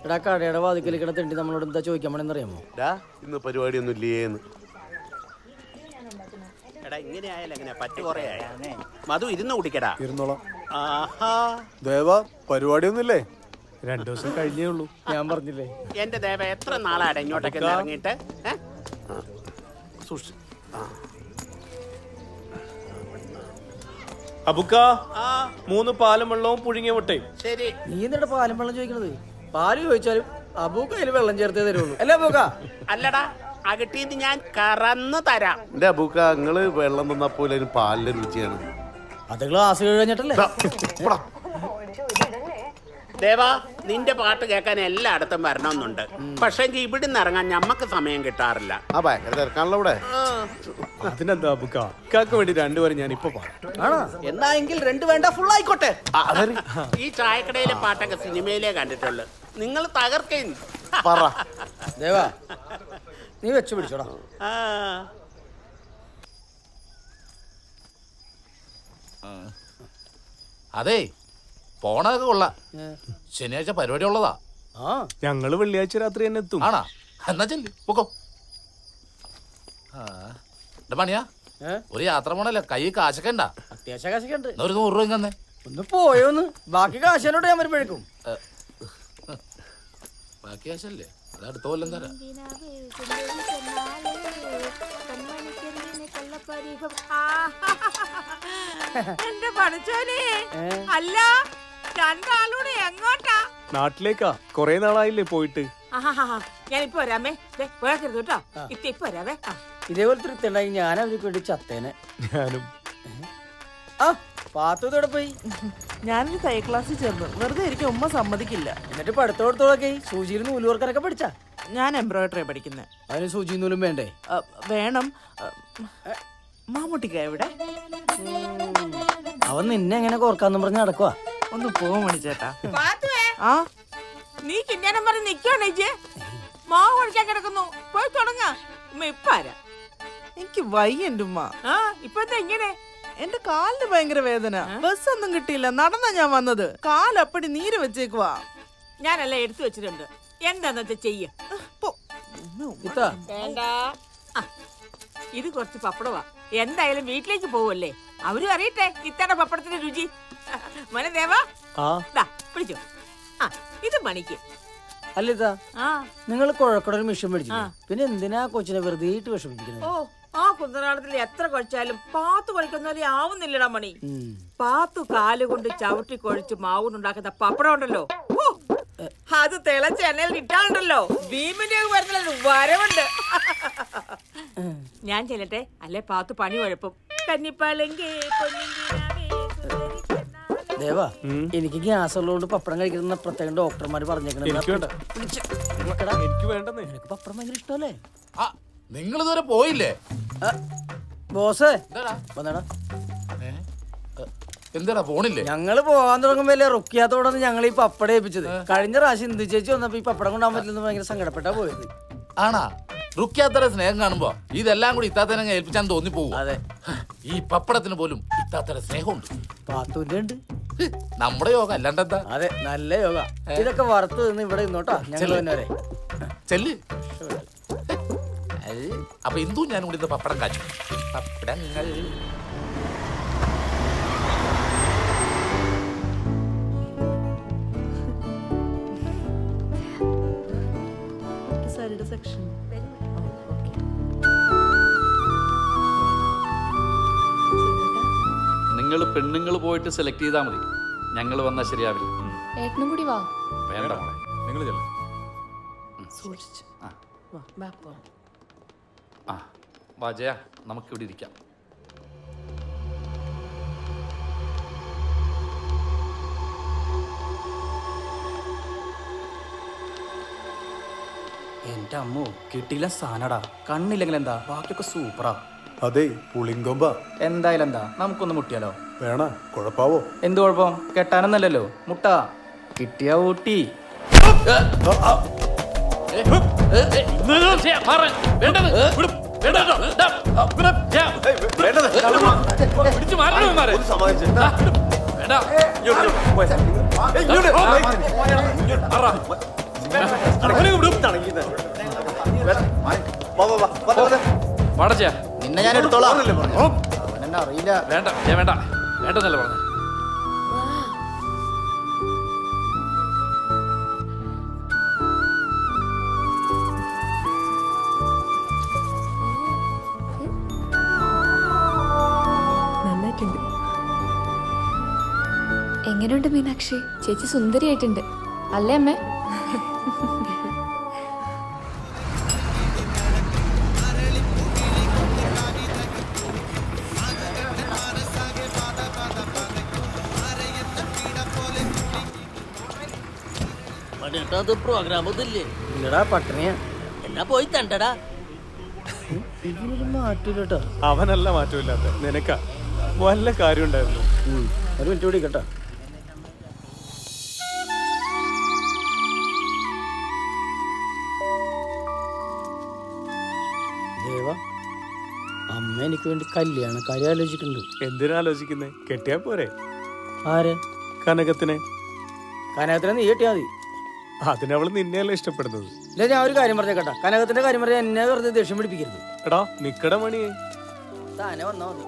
എടാ കടയുടെ വാതിക്കൽ കിടത്തിണ്ട് നമ്മളോട് എന്താ ചോദിക്കാൻ വേണമെന്നറിയാമോ? ഇന്ന് പരിപാടിയൊന്നും ഇല്ലേന്ന്. എടാ ഇങ്ങനെ ആയാലും എങ്ങനെ പറ്റു കുറേ മധു ഇരുന്ന് കുടിക്കടാ. ഇരുന്നോളാം. ആഹാ ദേവ പരിപാടിയൊന്നുമില്ലേ? 2 ദിവസം കഴിഞ്ഞേ ഉള്ളൂ. ഞാൻ പറഞ്ഞില്ലേ എന്റെ ദേവ എത്ര നാളാണ് ഇങ്ങോട്ടൊക്കെ ഇറങ്ങിയിട്ട്? അബുക്ക 3 പാലും വെള്ളവും പുഴുങ്ങിയ മുട്ടയും. ശരി. നീ എന്നിട്ട് പാലും വെള്ളം ചോദിക്കണത്? പാല് ചോദിച്ചാലും അബൂക്ക അതിൽ വെള്ളം ചേർത്തേ തരുള്ളൂ അല്ലേ അബൂക്ക? അല്ലടാ അകട്ടീന്ന് ഞാൻ കറന്ന് തരാം. എന്റെ അബൂക്ക നിങ്ങള് വെള്ളം തന്നപ്പോലെ പാലിന്റെ രുചിയാണ്. അത് ഗ്ലാസ് കഴിഞ്ഞിട്ടല്ലേ? ദേവാ നിന്റെ പാട്ട് കേൾക്കാൻ എല്ലായിടത്തും വരണമെന്നുണ്ട്. പക്ഷെ ഇവിടുന്ന് ഇറങ്ങാൻ ഞമ്മക്ക് സമയം കിട്ടാറില്ല. ഭയങ്കര തിരക്കാണല്ലോ ഇവിടെ. അതിനെന്താ അബുക്ക, ഇക്കാക്ക് വേണ്ടി 2 വരെ ഞാൻ ഇപ്പൊ പാടാം. എന്നായെങ്കിൽ 2 വേണ്ട, ഫുൾ ആയിക്കോട്ടെ. ഈ ചായക്കടയിലെ പാട്ടൊക്കെ സിനിമയിലേ കണ്ടിട്ടുള്ളു. നിങ്ങൾ തകർക്കേ. ദേവാ നീ വെച്ചു പിടിച്ചോടാ. അതെ പോണതൊക്കെ കൊള്ളാം. ശനിയാഴ്ച പരിപാടി ഉള്ളതാ. ഞങ്ങള് വെള്ളിയാഴ്ച രാത്രി തന്നെ എത്തും. ആണാ? എന്നാ ചെല്ലി പൊക്കോ. പണിയാ ഒരു യാത്ര പോണല്ലേ, കൈ കാശക്കണ്ട. അത്യാവശ്യം കാശൊക്കെ 100 രൂപ തന്നെ. ഒന്ന് പോയോന്ന്, ബാക്കി കാശനോട് ഞാൻ വരുമ്പോഴേക്കും. ബാക്കി കാശല്ലേ, അത് അടുത്ത കൊല്ലം തരാം. എന്റെ പഠിച്ചോനെ, അല്ല രണ്ടാളൂടെ എങ്ങോട്ടാ? നാട്ടിലേക്കാ. കൊറേ നാളായില്ലേ പോയിട്ട്. ഞാനിപ്പോ വരാമേ. പോയാക്കരുത് കേട്ടോ. ഇപ്പൊ വരാവേ. ഇതേപോലത്തെ ഒരുത്തുണ്ടായി ഞാൻ അവർക്ക് വേണ്ടി ചത്തേനെ. ഞാനും. പാത്തോടെ പോയി. ഞാനൊരു തയ്യൽ ക്ലാസ്സിൽ ചേർന്നു. വെറുതെ ഇരിക്കും, ഉമ്മ സമ്മതിക്കില്ല. എന്നിട്ട് പഠിത്തോടത്തോളൊക്കെ സൂചിയിൽ നൂലുവർക്കാരൊക്കെ പഠിച്ചാ? ഞാൻ എംബ്രോയിഡറി പഠിക്കുന്നത്. അതിന് സൂചി നൂലും വേണ്ടേ? വേണം. മാമൂട്ടിക്ക എവിടെ? അവൻ നിന്നെ എങ്ങനെ കോർക്കാന്ന് പറഞ്ഞ് നടക്കുവാ. ഒന്ന് പോവാൻ മണിച്ചേട്ടാ. ആ നീ കിന്നാനം പറഞ്ഞ് നിക്കണേച്ചേ. മാവ് ഒഴിക്കാൻ കിടക്കുന്നു, പോയി തുടങ്ങ. ഉമ്മ ഇപ്പാരാ? എനിക്ക് വയ്യ എന്റെ ഉമ്മ. ഇപ്പത്തെ ഇങ്ങനെ എന്റെ കാലിന് ഭയങ്കര വേദന. ബസ് ഒന്നും കിട്ടിയില്ല, നടന്നാ ഞാൻ വന്നത്. കാലപ്പടി നീര് വെച്ചേക്കുവാ. ഞാനെല്ലാം എടുത്തു വെച്ചിട്ടുണ്ട്. എന്താന്നത്തെ ചെയ്യ. വേണ്ട, ഇത് കുറച്ച് പപ്പടവാ. എന്തായാലും വീട്ടിലേക്ക് പോവല്ലേ, അവരും അറിയട്ടെ ഇത്തയുടെ പപ്പടത്തിന്റെ രുചി. മോനെ ദേവാ, പിടിച്ചോ. ഇത് മണിക്ക്. അല്ലിതാ, നിങ്ങൾ കുഴക്കടൊരു മിഷൻ മേടിച്ചു, പിന്നെ എന്തിനാ കൊച്ചിനെ വെറുതെ വിഷമിപ്പിക്കുന്നത്? ഓ, ആ കുന്തനാളത്തിൽ എത്ര കുഴച്ചാലും പാത്തു കുഴക്കുന്നവരെ ആവുന്നില്ലടാ മണി. പാത്തു കാലുകൊണ്ട് ചവിട്ടി കുഴച്ച് മാവുണ്ടാക്കുന്ന പപ്പടം ഉണ്ടല്ലോ, അത് തിളച്ച എണ്ണയിൽ ഇട്ടാലുണ്ടല്ലോ ഭീമിന്റെ വരുന്ന വരവുണ്ട്. ഞാൻ ചെല്ലട്ടെ, അല്ലെ പാത്തു പണി കുഴപ്പം. കന്നിപ്പാലെങ്കിൽ ദേവാ, എനിക്ക് ഗ്യാസ് ഉള്ളതുകൊണ്ട് പപ്പടം കഴിക്കുന്ന പ്രത്യേകം ഡോക്ടർമാര് പറഞ്ഞേക്കണ. എനിക്ക് വേണ്ടെന്ന്. എനിക്ക് പപ്പടം ഭയങ്കര ഇഷ്ടമല്ലേ? നിങ്ങൾ ഇതുവരെ പോയില്ലേ? ബോസേ വന്നേടാ. എന്താടാ പോണില്ലേ? ഞങ്ങള് പോകാൻ തുടങ്ങുമ്പോ റുക്കിയാത്തോടാണ് ഞങ്ങൾ ഈ പപ്പടം ഏൽപ്പിച്ചത്. കഴിഞ്ഞ പ്രാവശ്യം ഇന്ദു ചേച്ചി വന്നപ്പോ ഈ പപ്പടം കൊണ്ടാൻ പറ്റില്ലെന്ന് ഭയങ്കര സങ്കടപ്പെട്ടാ പോയത്. ആണാ? റുക്കിയാത്തയുടെ സ്നേഹം കാണുമ്പോ ഇതെല്ലാം കൂടി ഇത്താത്തനെ ഏൽപ്പിച്ചാൻ തോന്നിപ്പോവും. അതെ, ഈ പപ്പടത്തിന് പോലും ഇത്താത്തയുടെ സ്നേഹമുണ്ട്. പാത്തൂന്റെ ഉണ്ട്. നമ്മുടെ യോഗ അല്ലാണ്ടെന്താ? അതെ, നല്ല യോഗ. ഇതൊക്കെ വറുത്ത് നിന്ന് ഇവിടെ ഇന്നോട്ടാ ഞങ്ങൾ തന്നെ വരെ ചെല്ല്. അപ്പൊ ഇന്ദു ഞാൻ കൂടി പപ്പടം കാച്ചു. പപ്പടങ്ങൾ സെക്ഷൻ. നിങ്ങൾ പെണ്ണുങ്ങൾ പോയിട്ട് സെലക്ട് ചെയ്താൽ മതി, ഞങ്ങൾ വന്നാൽ ശരിയാവില്ല. ഏട്ടനും കൂടി വാ. വേണ്ട മോളെ, നിങ്ങൾ ചെല്ലും. സൂക്ഷിച്ച് വാജയ, നമുക്കിവിടെ ഇരിക്കാം. എന്റെ അമ്മോ, കിട്ടിയില്ല സാനടാ. കണ്ണില്ലെങ്കിൽ എന്താ, ബാക്കിയൊക്കെ സൂപ്പറാ. അതെ, പുളിങ്കൊമ്പ. എന്തായാലും എന്താ, നമുക്കൊന്ന് മുട്ടിയാലോ? വേണ, കുഴപ്പാവോ? എന്ത് കുഴപ്പം? കെട്ടാനൊന്നല്ലല്ലോ, മുട്ട കിട്ടിയാ ഊട്ടി. വാടച്ചേ നിന്നെ ഞാൻ എടുത്തോളാം എന്നെ അറിയില്ല. വേണ്ട ഞാൻ വേണ്ട വേണ്ടെന്നല്ല പറഞ്ഞു. നന്നായിട്ടുണ്ട്. എങ്ങനെയുണ്ട് മീനാക്ഷി ചേച്ചി? സുന്ദരിയായിട്ടുണ്ട് അല്ലേ അമ്മേ? പ്രോഗ്രാം ഒന്നുമില്ലേ? ഇല്ലടാ പട്ടിണിയാ. എന്നാ പോയി തണ്ടടാ. ഇതിനൊരു മാറ്റൂല കേട്ടോ. അവനല്ല മാറ്റമില്ലാത്ത നിനക്കാ വല്ല കാര്യം ഉണ്ടായിരുന്നു. ഒരു മിനിറ്റ് കൂടി കേട്ടോ. ദേവ, അമ്മ എനിക്ക് വേണ്ടി കല്യാണക്കാരി ആലോചിക്കുന്നുണ്ട്. എന്തിനാ ആലോചിക്കുന്നേ? കെട്ടിയാ പോരെ ആര്? കനകത്തിനെ. കനകത്തിനെ നീ കെട്ടിയാ മതി. അതിനവള് നിന്നെയല്ല ഇഷ്ടപ്പെടുന്നത്. ഇല്ല, ഞാൻ ഒരു കാര്യം പറഞ്ഞേക്കട്ടെ. കനകത്തിന്റെ കാര്യം പറഞ്ഞാൽ എന്നെ വെറുതെ ദേഷ്യം പിടിപ്പിക്കരുത്. എടാ നിക്കട മണിയെ താനെ വന്നാ മതി.